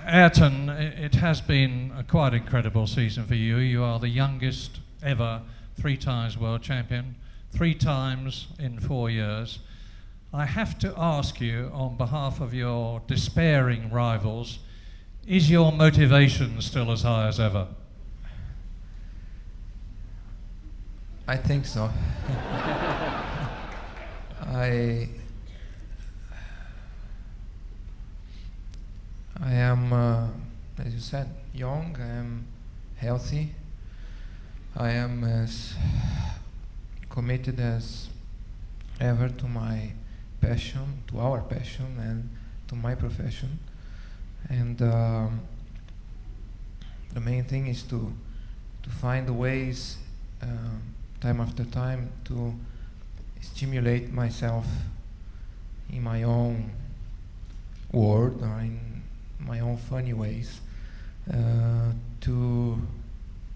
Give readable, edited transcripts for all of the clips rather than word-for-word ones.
Ayrton, it has been a quite incredible season for you. You are the youngest ever 3 times world champion, 3 times in 4 years. I have to ask you, on behalf of your despairing rivals, is your motivation still as high as ever? I think so. I am, as you said, young, I am healthy, I am as committed as ever to my passion, to our passion, and to my profession. And the main thing is to find ways, time after time, to stimulate myself in my own world or in my own funny ways, to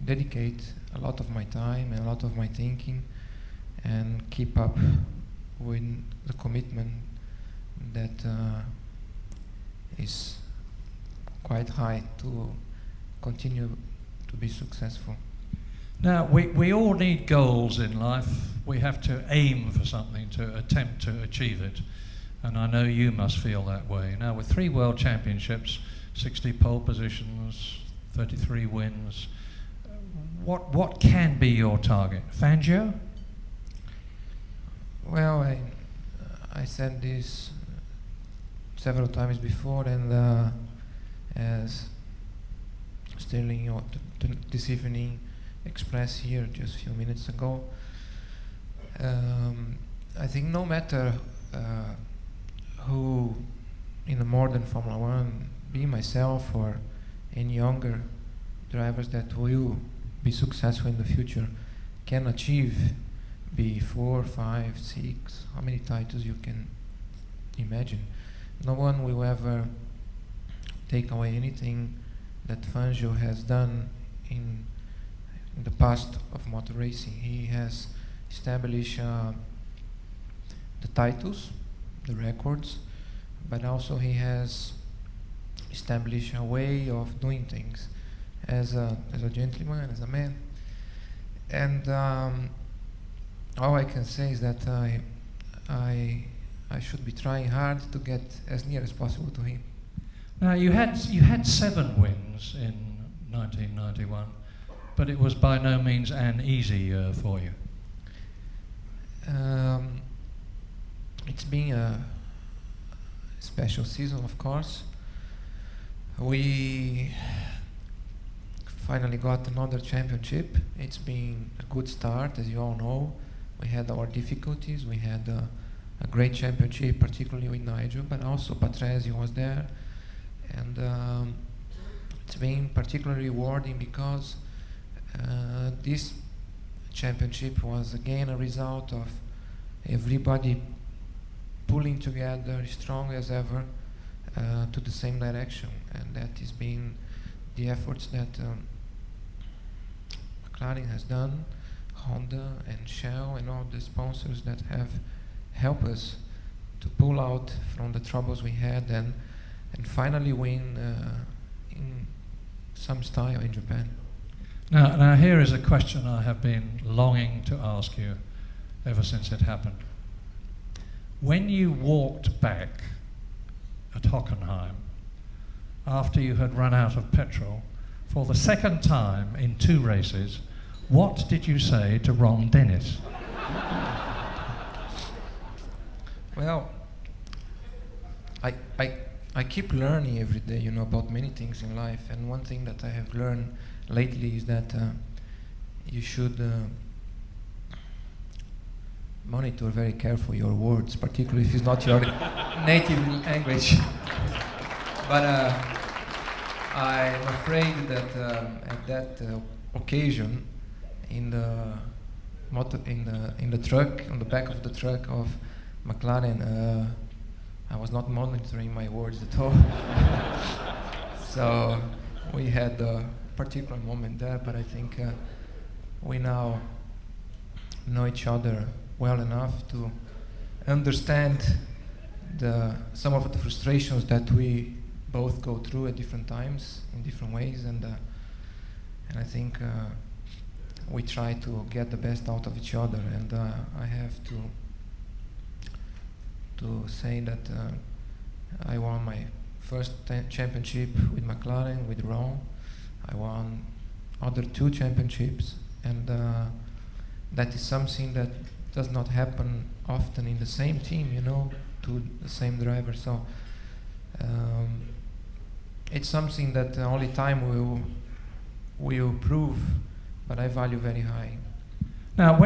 dedicate a lot of my time and a lot of my thinking and keep up with the commitment that is quite high to continue to be successful. Now, we all need goals in life. We have to aim for something to attempt to achieve it. And I know you must feel that way. Now, with 3 world championships, 60 pole positions, 33 wins, what can be your target? Fangio? Well, I said this several times before, and as Sterling this evening expressed here just a few minutes ago, I think no matter who in the modern Formula One, be myself or any younger drivers that will be successful in the future, can achieve, be 4, 5, 6, how many titles you can imagine. No one will ever take away anything that Fangio has done in the past of motor racing. He has established the titles, the records, but also he has established a way of doing things as a gentleman, as a man. And all I can say is that I should be trying hard to get as near as possible to him. Now, you had 7 wins in 1991, but it was by no means an easy year for you. It's been a special season, of course. We finally got another championship. It's been a good start, as you all know. We had our difficulties. We had a great championship, particularly with Nigel, but also Patrese was there. And it's been particularly rewarding because this championship was again a result of everybody pulling together strong as ever to the same direction, and that has been the efforts that McLaren has done, Honda and Shell and all the sponsors that have helped us to pull out from the troubles we had and finally win in some style in Japan. Now here is a question I have been longing to ask you ever since it happened. When you walked back at Hockenheim after you had run out of petrol for the second time in 2 races, what did you say to Ron Dennis? Well, I keep learning every day, you know, about many things in life, and one thing that I have learned lately is that you should monitor very carefully your words, particularly if it's not your native language. But I'm afraid that at that occasion, in the truck, on the back of the truck of McLaren, I was not monitoring my words at all. So we had a particular moment there, but I think we now know each other well enough to understand some of the frustrations that we both go through at different times in different ways, and I think we try to get the best out of each other. And I have to say that I won my first championship with McLaren, with Ron. I won other 2 championships, and that is something that does not happen often in the same team, you know, to the same driver. So it's something that only time will prove, but I value very high. Now,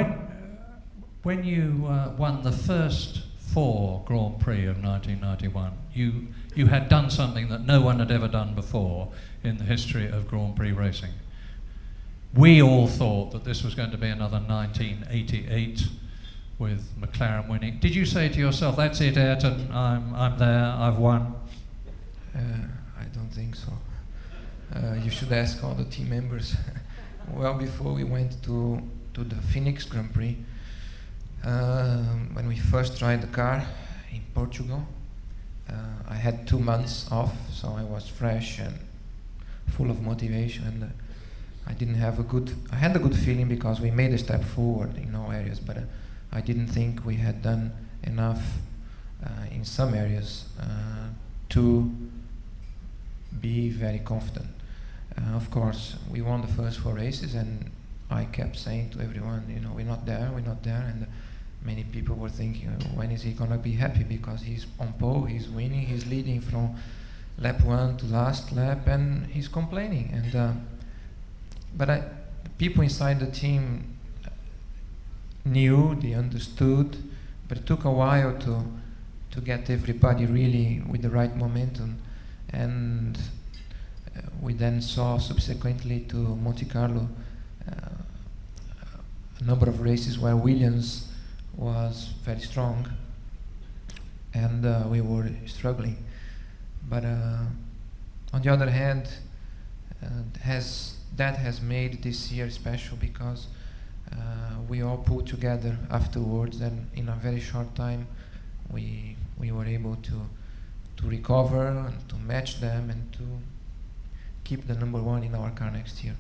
when you won the first 4 Grand Prix of 1991, you had done something that no one had ever done before in the history of Grand Prix racing. We all thought that this was going to be another 1988 with McLaren winning. Did you say to yourself, "That's it, Ayrton, I'm there, I've won"? I don't think so. You should ask all the team members. Well, before we went to the Phoenix Grand Prix, when we first tried the car in Portugal, I had 2 months off, so I was fresh and full of motivation, and I had a good feeling because we made a step forward in all areas, but I didn't think we had done enough in some areas to be very confident. Of course, we won the first 4 races, and I kept saying to everyone, you know, we're not there, and many people were thinking, when is he gonna be happy, because he's on pole, he's winning, he's leading from lap 1 to last lap, and he's complaining. And but people inside the team knew, they understood, but it took a while to get everybody really with the right momentum. And we then saw subsequently to Monte Carlo a number of races where Williams was very strong, and we were struggling. But on the other hand, that has made this year special, because we all pulled together afterwards, and in a very short time we were able to recover and to match them and to keep the number 1 in our car next year.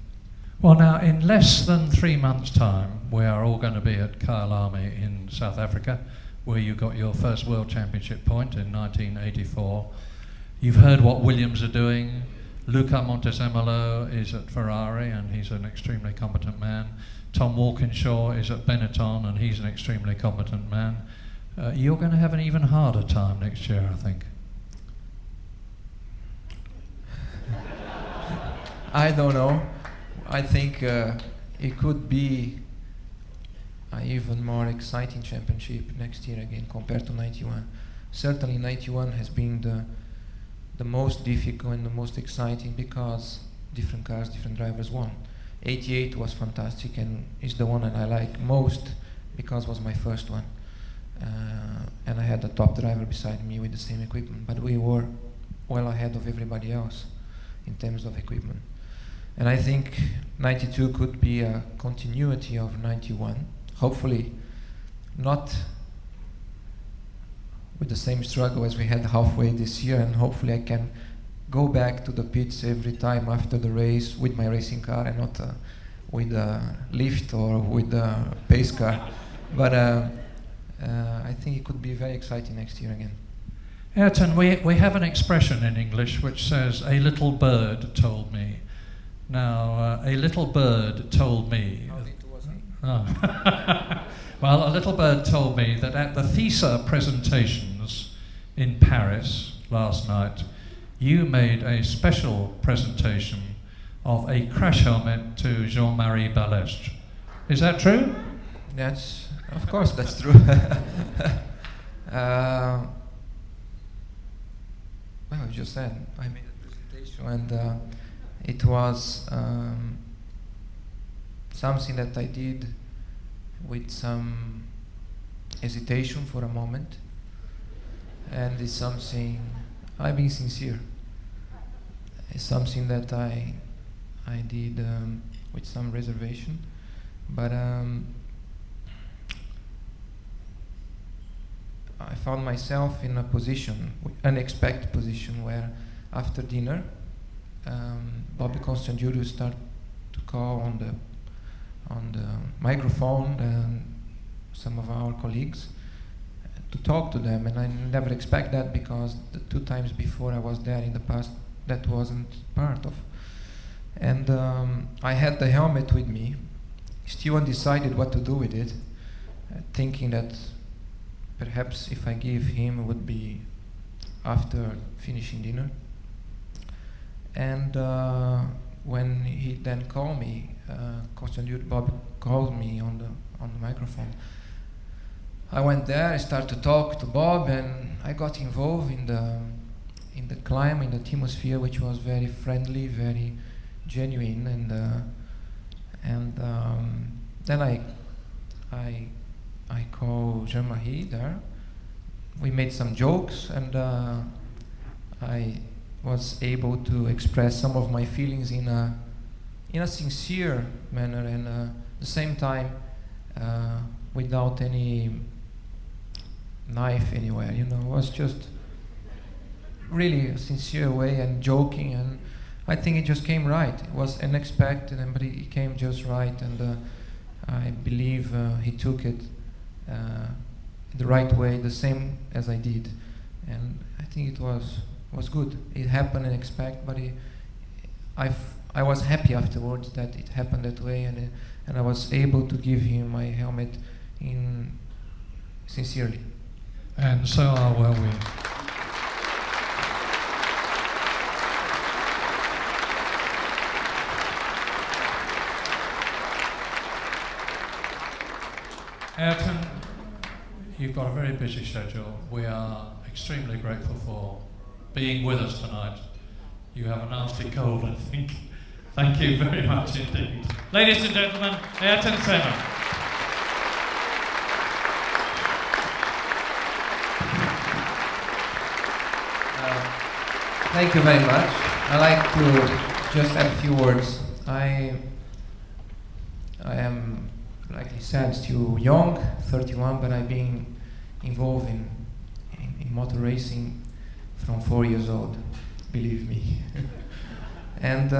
Well, now, in less than 3 months' time, we are all going to be at Kyalami in South Africa, where you got your first World Championship point in 1984. You've heard what Williams are doing. Luca Montezemolo is at Ferrari, and he's an extremely competent man. Tom Walkinshaw is at Benetton, and he's an extremely competent man. You're going to have an even harder time next year, I think. I don't know. I think it could be an even more exciting championship next year again compared to 91. Certainly 91 has been the most difficult and the most exciting, because different cars, different drivers won. 88 was fantastic and is the one that I like most, because it was my first one. And I had a top driver beside me with the same equipment, but we were well ahead of everybody else in terms of equipment. And I think 92 could be a continuity of 91. Hopefully not with the same struggle as we had halfway this year, and hopefully I can go back to the pits every time after the race with my racing car and not with a lift or with a pace car. But I think it could be very exciting next year again. Ayrton, we have an expression in English which says, "A little bird told me." Now, a little bird told me... How little was he? Oh. Well, a little bird told me that at the FISA presentations in Paris last night, you made a special presentation of a crash helmet to Jean-Marie Balestre. Is that true? That's, of course, that's true. Well, you just said I made a presentation, and it was something that I did with some hesitation for a moment, and it's something, I'm being sincere, it's something that I did with some reservation, but I found myself in a position, unexpected position, where after dinner, Bobby Constantinou started to call on the microphone and some of our colleagues to talk to them, and I never expect that because the 2 times before I was there in the past, that wasn't part of. And I had the helmet with me, still undecided what to do with it, thinking that perhaps if I give him it would be after finishing dinner. And when he then called me, Bob called me on the microphone. I went there, I started to talk to Bob, and I got involved in the climb, in the atmosphere, which was very friendly, very genuine, and then I called Jean-Marie there. We made some jokes, and I was able to express some of my feelings in a sincere manner, and at the same time without any knife anywhere. You know, it was just really a sincere way and joking, and I think it just came right. It was unexpected, but it came just right, and I believe he took it the right way, the same as I did, and I think it was good. It happened unexpected, but I was happy afterwards that it happened that way, and I was able to give him my helmet sincerely. And so were we. Ayrton, you've got a very busy schedule. We are extremely grateful for being with us tonight. You have a nasty cold, I think. Thank you very much indeed. Ladies and gentlemen, Ayrton Senna. Thank you very much. I'd like to just add a few words. I am, like he said, still young, 31, but I've been involved in motor racing from 4 years old, believe me. And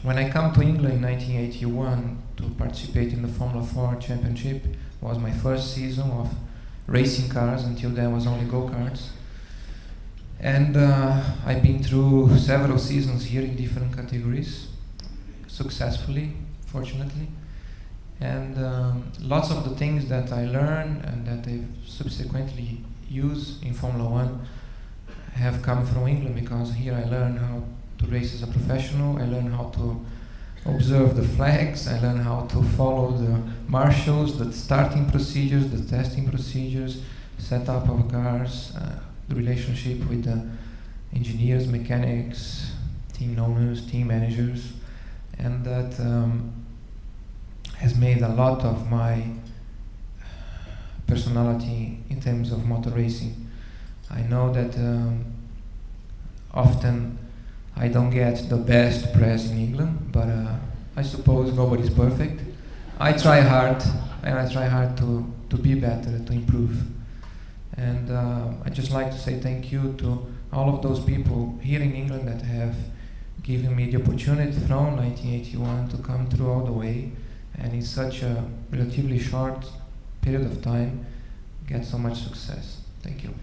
when I come to England in 1981 to participate in the Formula 4 Championship, was my first season of racing cars. Until then was only go-karts. And I've been through several seasons here in different categories, successfully, fortunately. And lots of the things that I learned and that I've subsequently used in Formula 1 have come from England, because here I learned how to race as a professional, I learned how to observe the flags, I learned how to follow the marshals, the starting procedures, the testing procedures, setup of cars, the relationship with the engineers, mechanics, team owners, team managers, and that has made a lot of my personality in terms of motor racing. I know that often I don't get the best press in England, but I suppose nobody's perfect. I try hard, and I try hard to be better, to improve. And I'd just like to say thank you to all of those people here in England that have given me the opportunity from 1981 to come through all the way, and in such a relatively short period of time get so much success. Thank you.